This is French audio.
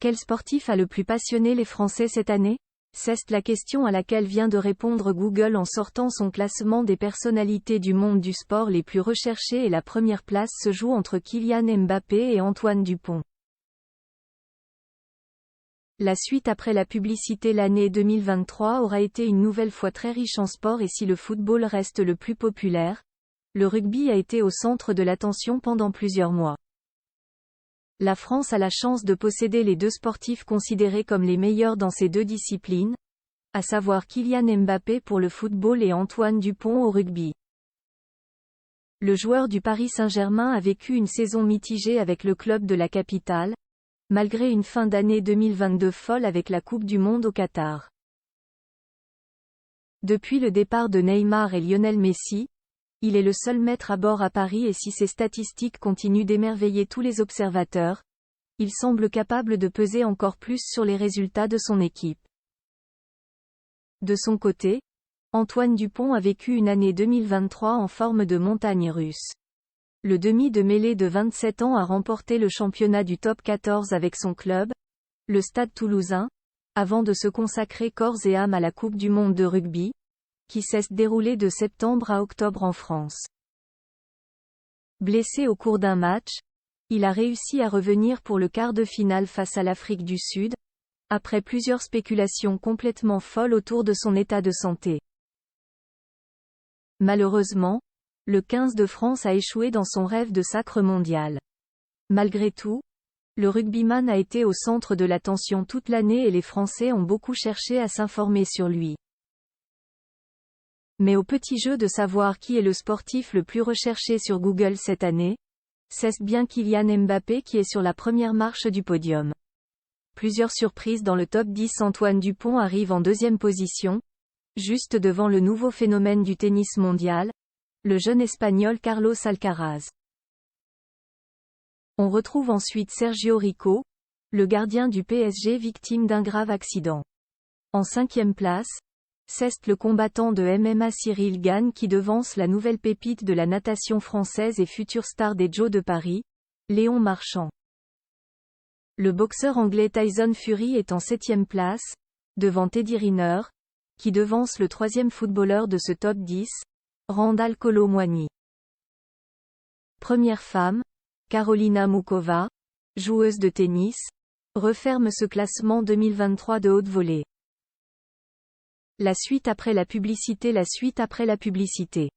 Quel sportif a le plus passionné les Français cette année? C'est la question à laquelle vient de répondre Google en sortant son classement des personnalités du monde du sport les plus recherchées et la première place se joue entre Kylian Mbappé et Antoine Dupont. La suite après la publicité. L'année 2023 aura été une nouvelle fois très riche en sport et si le football reste le plus populaire, le rugby a été au centre de l'attention pendant plusieurs mois. La France a la chance de posséder les deux sportifs considérés comme les meilleurs dans ces deux disciplines, à savoir Kylian Mbappé pour le football et Antoine Dupont au rugby. Le joueur du Paris Saint-Germain a vécu une saison mitigée avec le club de la capitale, malgré une fin d'année 2022 folle avec la Coupe du Monde au Qatar. Depuis le départ de Neymar et Lionel Messi, il est le seul maître à bord à Paris et si ses statistiques continuent d'émerveiller tous les observateurs, il semble capable de peser encore plus sur les résultats de son équipe. De son côté, Antoine Dupont a vécu une année 2023 en forme de montagne russe. Le demi de mêlée de 27 ans a remporté le championnat du top 14 avec son club, le Stade Toulousain, avant de se consacrer corps et âme à la Coupe du Monde de rugby, qui s'est déroulée de septembre à octobre en France. Blessé au cours d'un match, il a réussi à revenir pour le quart de finale face à l'Afrique du Sud, après plusieurs spéculations complètement folles autour de son état de santé. Malheureusement, le 15 de France a échoué dans son rêve de sacre mondial. Malgré tout, le rugbyman a été au centre de l'attention toute l'année et les Français ont beaucoup cherché à s'informer sur lui. Mais au petit jeu de savoir qui est le sportif le plus recherché sur Google cette année, c'est bien Kylian Mbappé qui est sur la première marche du podium. Plusieurs surprises dans le top 10. Antoine Dupont arrive en deuxième position, juste devant le nouveau phénomène du tennis mondial, le jeune espagnol Carlos Alcaraz. On retrouve ensuite Sergio Rico, le gardien du PSG victime d'un grave accident. En cinquième place, c'est le combattant de MMA Cyril Gane qui devance la nouvelle pépite de la natation française et future star des Jeux de Paris, Léon Marchand. Le boxeur anglais Tyson Fury est en septième place, devant Teddy Riner, qui devance le troisième footballeur de ce top 10, Randal Kolo Muani. Première femme, Karolina Muchova, joueuse de tennis, referme ce classement 2023 de haute volée. La suite après la publicité. La suite après la publicité.